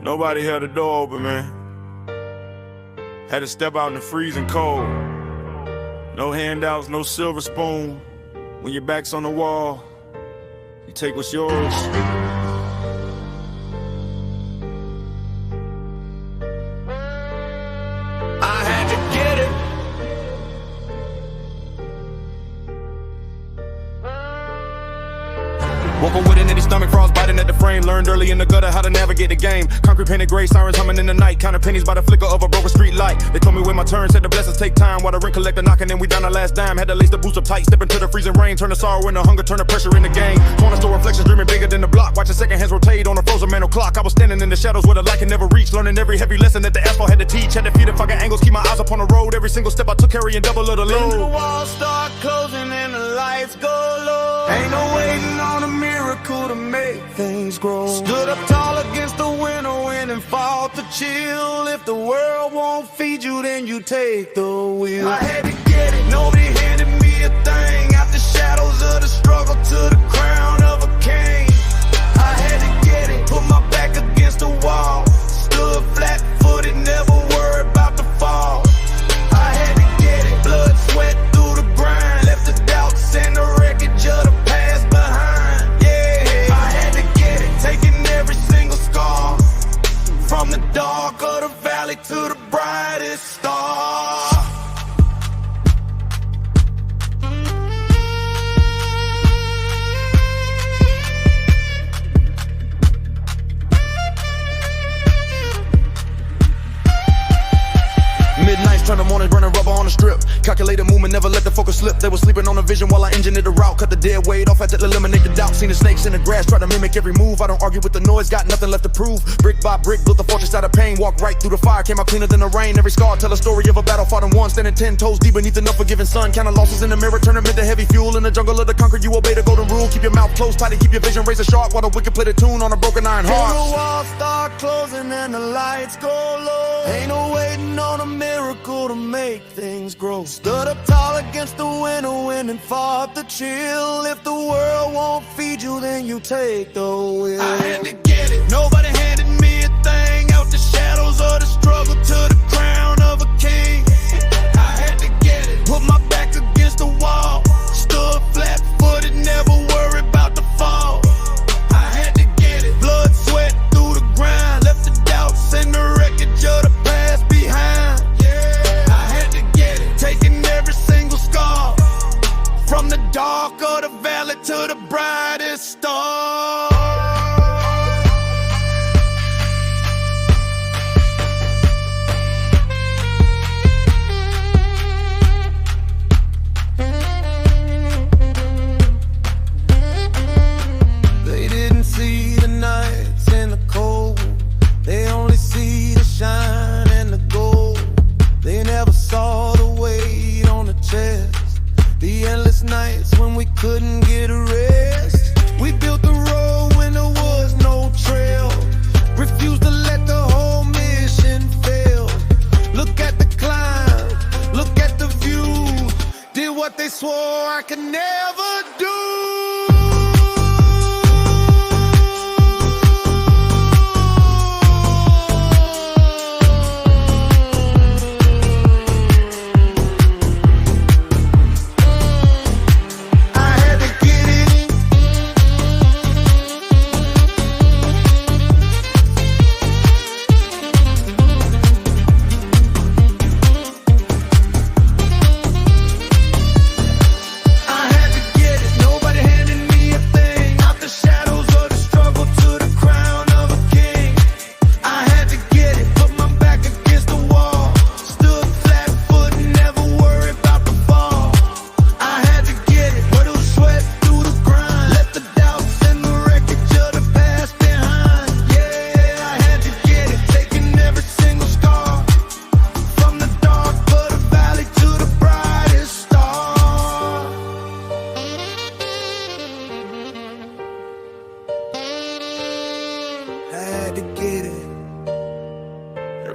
Nobody held the door open, man. Had to step out in the freezing cold. No handouts, no silver spoon. When your back's on the wall, you take what's yours. I had to get it. Woke up with an empty stomach, frost biting at the frame. Learned early in the gutter how to navigate the game. Concrete painted gray, sirens humming in the night. Counting pennies by the flicker of a broken street light. They told me when my turn, said the blessings take time. While the rent collector knocking and we down the last dime. Had to lace the boots up tight, step into the freezing rain. Turn the sorrow into hunger, turn the pressure in the game. Corner store reflections dreaming bigger than the block. Watching second hands rotate on a frozen mantle clock. I was standing in the shadows where the light can never reach. Learning every heavy lesson that the asphalt had to teach. Had to feed the fucking angles, keep my eyes up on the road. Every single step I took carrying double of the load. Then the walls start closing and the lights go low. Ain't no waiting on a miracle to make things grow. Stood up tall against the winter wind and fought the chill. If the world won't feed you, then you take the wheel. I had to get it, nobody handed me a thing. Out the shadows of the struggle to the crown of a king. I had to get it, put my back against the wall. Stood flat-footed, never worried about the fall. I had to get it, blood, sweat through the grind. Left the doubts and the wreckage of the past behind. Yeah, I had to get it, taking every single scar. From the dark of the valley to the brightest star. Midnights turn the morning, burning rubber on the strip. Calculated movement, never let the focus slip. They were sleeping on the vision while I engineered the route. Cut the dead weight off, had to eliminate the doubt. Seen the snakes in the grass, try to mimic every move. I don't argue with the noise, got nothing left to prove. Brick by brick, built the fortress out of pain. Walked right through the fire, came out cleaner than the rain. Every scar tell a story of a battle fought and won. Standing 10 toes deep beneath an unforgiving sun. Counting losses in the mirror, turn them into heavy fuel. In the jungle of the conquered, you obey the golden rule. Keep your mouth closed tight and keep your vision razor sharp. While the wicked play the tune on a broken iron heart. Till the walls start closing and the lights go low. Ain't no waiting on a miracle to make things grow. Stood up tall against the winter wind and fought the chill. If the world won't feed you, then you take the wheel. I had to get it, nobody handed me a thing. Out the shadows of the struggle to the crown of a king. I had to get it, put my back against the wall. Stood flat-footed, never worried about the fall. I had to get it, blood, sweat through the grind. Left the doubts and the wreckage of the past behind. I had to get it, taking every single scar. From the dark of the valley to the brightest star. They didn't see the nights and the cold. They only see the shine and the gold. They never saw the weight on the chest. The endless nights when we couldn't get a rest. We built the road when there was no trail. Refused to let the whole mission fail. Look at the climb, look at the view. Did what they swore I could never do.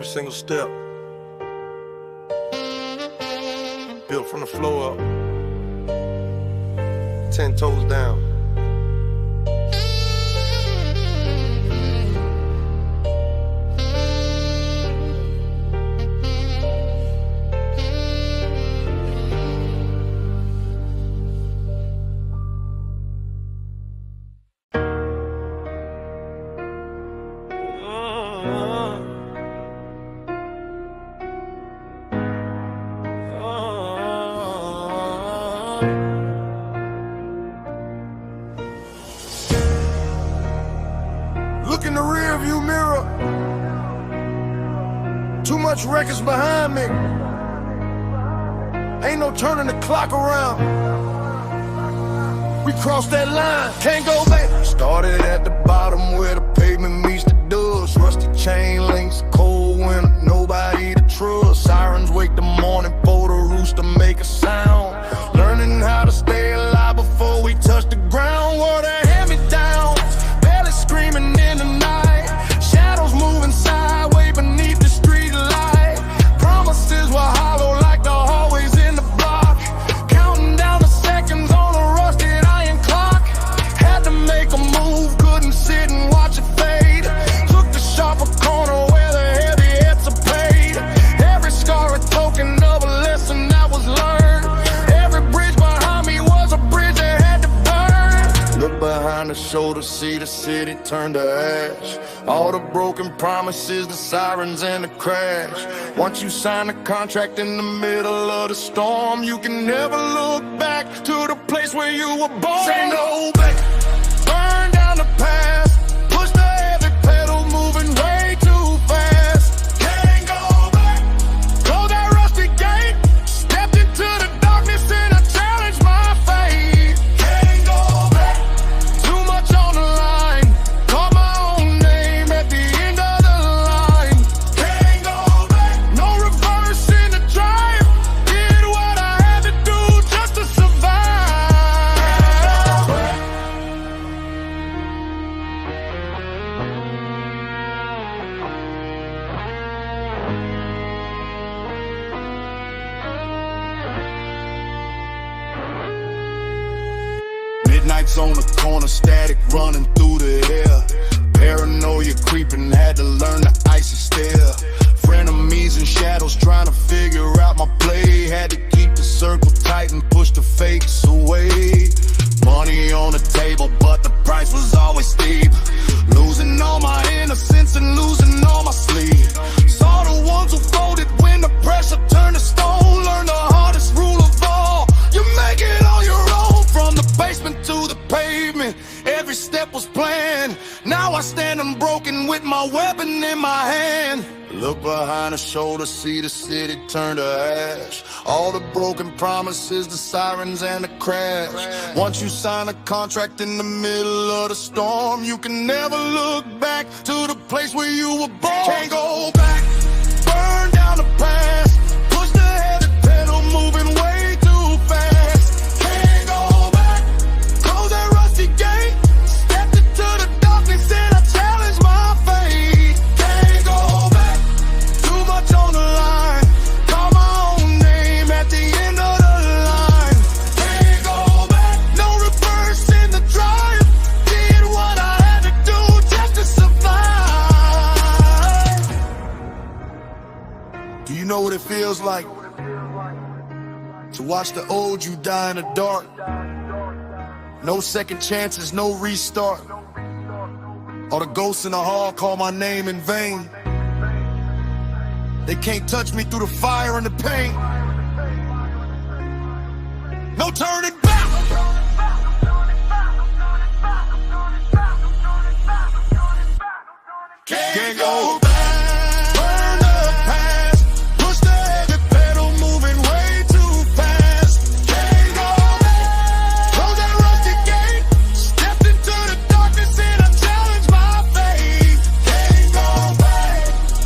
Single step, built from the floor up, 10 toes down. in the rearview mirror. Too much records behind me. Ain't no turning the clock around. We crossed that line, can't go back. Started at the bottom where the pavement meets the dust. Rusty chain links, cold winter, nobody to trust. Sirens wake the morning for the rooster make a sound. Learning how to stay alive before we touch the ground. Water hand me down, barely screaming in the night. Shadows moving sideways beneath the street light. Promises were hollow like the hallways in the block. Counting down the seconds on a rusted iron clock. Had to make a move, couldn't sit and watch it fade. Took the sharper corner where the heavy hits are paid. Every scar a token of a lesson that was learned. Every bridge behind me was a bridge that had to burn. Look behind the shoulder, see the city turn to ash. All the broken promises, the sirens and the crash. Once you sign a contract in the middle of the storm, you can never look back to the place where you were born. Say no back, burn down the past. Push the heavy pedal, moving way too fast. Can't go back, close that rusty gate. Stepped into the darkness and I challenged my fate. Can't go back, too much on the line. Call my own name at the end of the line. Can't go back, no reverse in the drive. Did what I had to do just to survive. Midnight's on the corner, static running through the air. Paranoia creeping, had to learn to ice and stare. Frenemies and shadows trying to figure out my play. Had to keep the circle tight and push the fakes away. Money on the table, but the price was always steep. Losing all my innocence and losing all my sleep. Saw the ones who folded when the pressure turned to stone. Learned the hardest rule of all, you make it on your own. From the basement to the pavement, every step was planned. Now I stand unbroken with my weapon in my hand. Look behind the shoulder, see the city turn to ash. All the broken promises, the sirens and the crash. Once you sign a contract in the middle of the storm, you can never look back to the place where you were born. Can't go back, burn down the past. Push the heavy pedal, moving way too fast. Can't go back, close that rusty gate. Stepped into the darkness and I challenged my fate. Can't go back, too much on the line. Call my own name at the end of the line. Can't go back, no reverse in the drive. Did what I had to do just to survive. Do you know what it feels like to watch the old you die in the dark? No second chances, no restart. All the ghosts in the hall call my name in vain. They can't touch me through the fire and the pain. No turning back. Can't go back. Burn the past. Push the heavy pedal, moving way too fast. Can't go back. Close that rusty gate. Stepped into the darkness and I challenged my fate. Can't go back.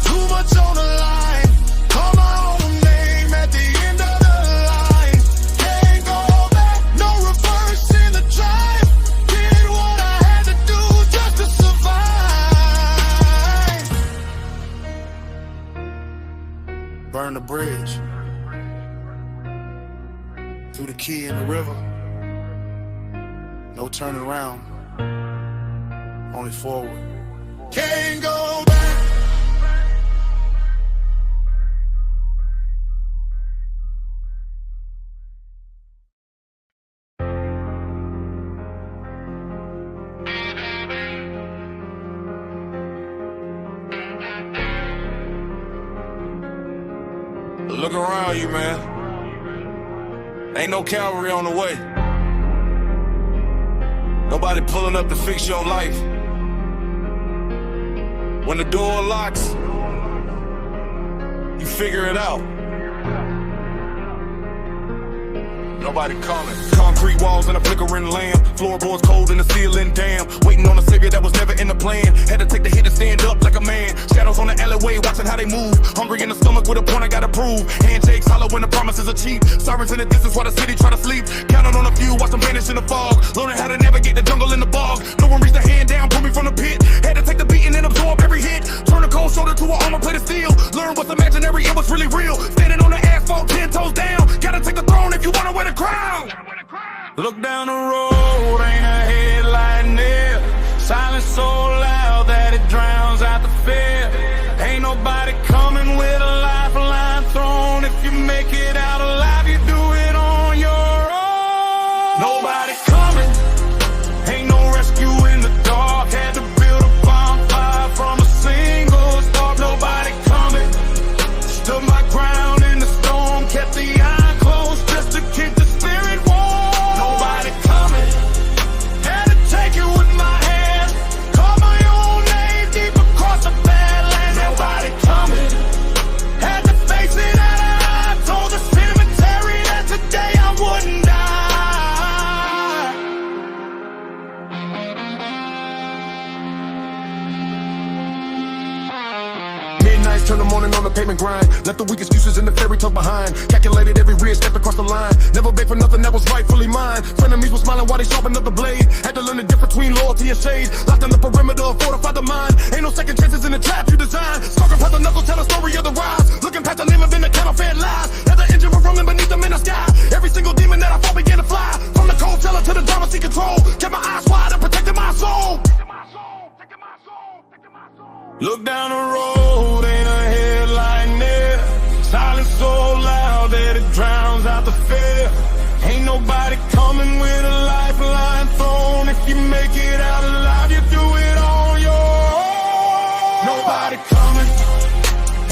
Too much on the line. Call my own name at the end of the line. Can't go back. No reverse in the drive. Did what I had to do just to survive. Burn the bridge. Threw the key in the river. No turning around. Only forward. Can't go back. Look around you, man. Ain't no cavalry on the way. Nobody pulling up to fix your life. When the door locks, you figure it out. Nobody coming. Concrete walls and a flickering lamp. Floorboards cold and the ceiling damp. Waiting on a savior that was never in the plan. Had to take the hit and stand up like a man. Shadows on the alleyway, watching how they move. Hungry in the stomach with a point I gotta prove. Handshakes hollow when the promises are cheap. Sirens in the distance while the city try to sleep. Counting on a few, watch them vanish in the fog. Learning how to navigate the jungle in the bog. No one reached a hand down, pull me from the pit. Had to take the beating and absorb every hit. Turn a cold shoulder to an armor plate of steel. Learn what's imaginary and what's really real. Standing on the asphalt, 10 toes down. Gotta take the throne if you wanna win the crown. Look down the road, ain't a headlight near. Silence so loud that it drowns out the fear. Ain't nobody coming with a lifeline thrown. If you make it out alive, you do it on your own. Nobody coming, ain't no rescue in the dark. Had to build a bonfire from a single spark. Nobody coming, stood my ground in the storm. Kept the eye closed just to keep the spirit warm. Nobody coming, had to take it with my hand. Call my own name deep across the badlands. Nobody coming, had to face it out of eye. Told the cemetery that today I wouldn't die. Midnights turn the morning on the pavement grind. Left the weak excuses in the fairy tale behind. Calculated every risk, stepped across the line. Never begged for nothing that was rightfully mine. Frenemies were smiling while they sharpened up the blade. Had to learn the difference between loyalty and shade. Locked in the perimeter, fortified the mind. Ain't no second chances in the trap you design. Stalking past the knuckles, tell a story of the rise. Looking past the limit, then the counterfeit lies. As the engine was rolling beneath them in the sky. Every single demon that I fought began to fly. From the cold cellar to the drama, see control. Kept my eyes wide and protected my soul. Look down the road, ain't a headlight near. Silence so loud that it drowns out the fear. Ain't nobody coming with a lifeline thrown. If you make it out alive, you do it on your own. Nobody coming,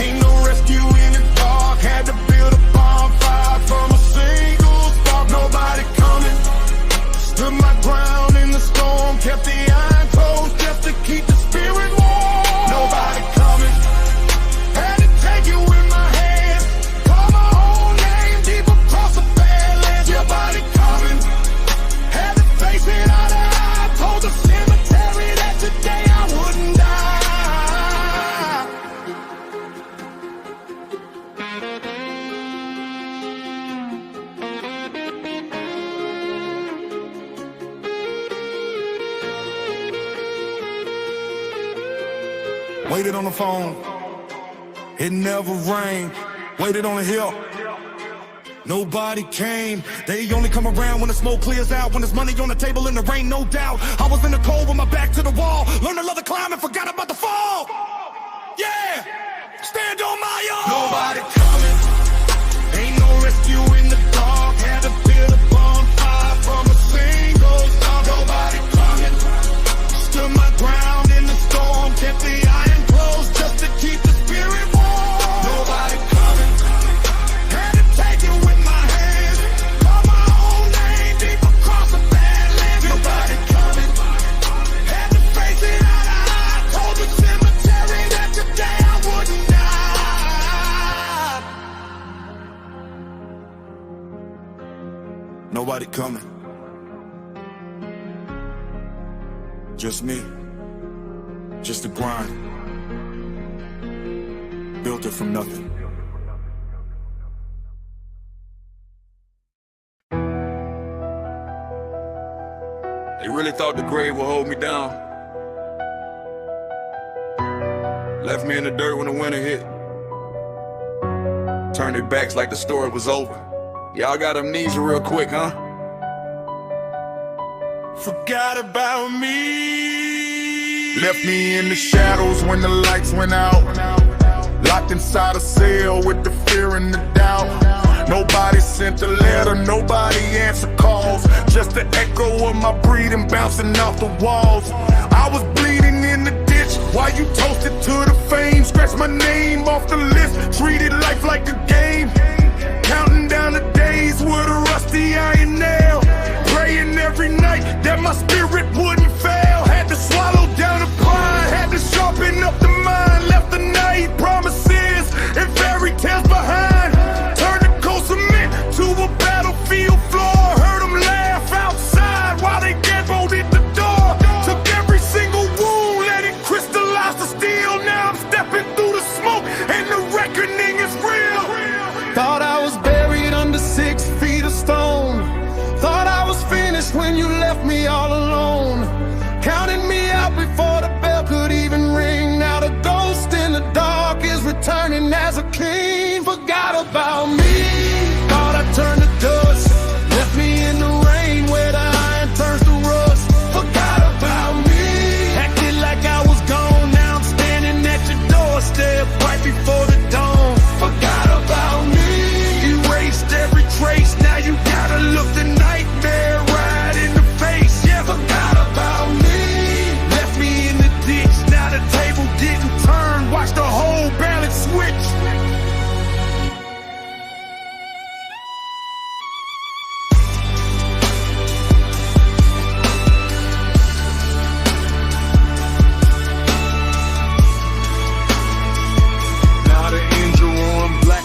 ain't no rescue in the dark. Had to build a bonfire from a single spark. Nobody coming, stood my ground in the storm. Kept the iron closed just to keep the spirit warm. Nobody coming, had to take it with my hands. Call my own name deep across the badlands. Nobody coming, had to face it out of eye. Told the cemetery that today I wouldn't die. Waited on the phone, it never rang. Waited on the hill, nobody came. They only come around when the smoke clears out. When there's money on the table and the rain, no doubt. I was in the cold with my back to the wall. Learned to love the climb and forgot about the fall. Yeah, stand on my own. Nobody coming, ain't no rescue in the dark. Had to build a bonfire from a single spark. Nobody coming, stood my ground in the storm. Kept the iron closed just to keep the spirit warm. Nobody coming, had to take it with my hands. Call my own name deep across the badlands. Nobody coming, had to face it out of eye. Told the cemetery that today I wouldn't die. Nobody coming, just me. Just the grind, built it from nothing. They really thought the grave would hold me down. Left me in the dirt when the winter hit. Turned their backs like the story was over. Y'all got amnesia real quick, huh? Forgot about me. Left me in the shadows when the lights went out. Locked inside a cell with the fear and the doubt. Nobody sent a letter, nobody answered calls. Just the echo of my breathing bouncing off the walls. I was bleeding in the ditch while you toasted to the fame. Scratched my name off the list, treated life like a game. Counting down the days with a rusty iron nail. Praying every night that my spirit wouldn't fail. Had to swallow down the pride, had to sharpen up the mind. about me. Thought I turned to dust. Left me in the rain where the iron turns to rust. Forgot about me. Acted like I was gone. Now I'm standing at your doorstep right before the dawn. Forgot about me. Erased every trace. Now you gotta look the nightmare right in the face. Yeah, forgot about me. Left me in the ditch. Now the table getting turned. Watch the whole balance switch.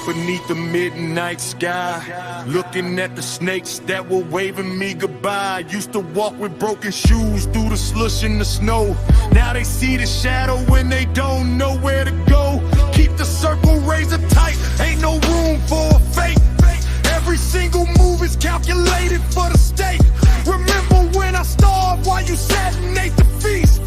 Beneath the midnight sky, looking at the snakes that were waving me goodbye. Used to walk with broken shoes through the slush and the snow. Now they see the shadow when they don't know where to go. Keep the circle razor tight, ain't no room for a fake. Every single move is calculated for the stake. Remember when I starved while you sat and ate the feast?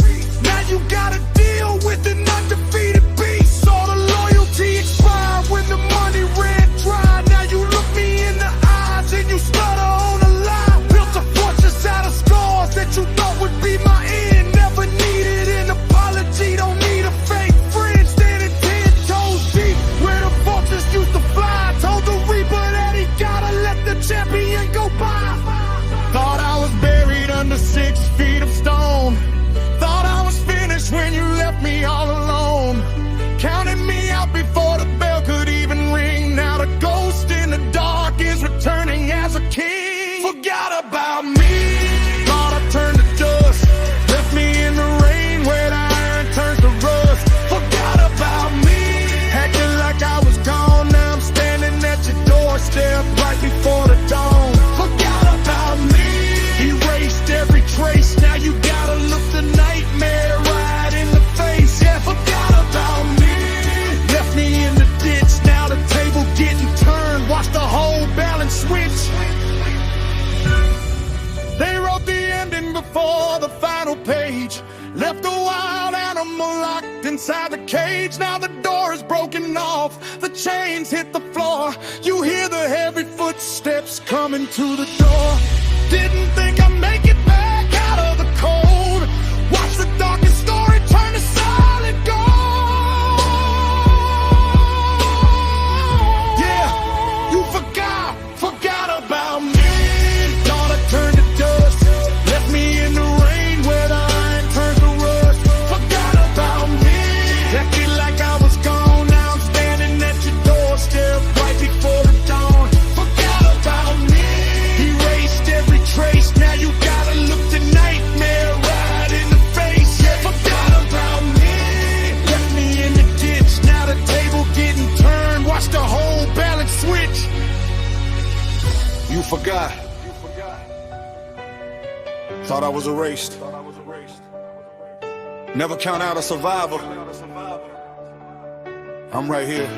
Now you gotta deal with an undefeated beast. Saw the loyalty expire when the money ran dry. Now you look me in the eyes and you stutter on a lie. Built a fortress out of scars that you thought would be my end. Never needed an apology, don't need a fake friend. Standing 10 toes deep where the vultures used to fly. Told the reaper that he gotta let the champion go by. Thought I was buried under 6 feet of stone. Thought I was finished when you left me all alone. Counted me out before the bell could even ring. Now the ghost in the dark is returning as a king. Forgot about me. Thought I turned to dust. Left me in the rain where the iron turns to rust. Forgot about me. Acting like I was gone. Now I'm standing at your doorstep right before the dawn. Forgot about me. Erased every trace. Now you gotta look the nightmare right in the face. Yeah, forgot about me. Left me in the ditch. Now the table getting turned. Watch the whole balance switch. They wrote the ending before the final page. Left a wild animal locked inside the cage. Now the door is broken off. The chains hit the floor. You hear the heavy footsteps coming to the door. Didn't think I'd make it back out of the cold. Watch the darkest story turn to solid gold. Yeah, you forgot about me. Thought I turned to dust. Left me in the rain where the iron turns to rust. Forgot about me. Acted like I was gone. Now I'm standing at your doorstep right before the dawn. Forgot about me. Erased every trace. Now you gotta look the nightmare right in the face. Yeah, forgot about me. Left me in the ditch. Now the table getting turned. Watch the whole balance switch. You forgot. Thought I was erased. Never count out a survivor. I'm right here.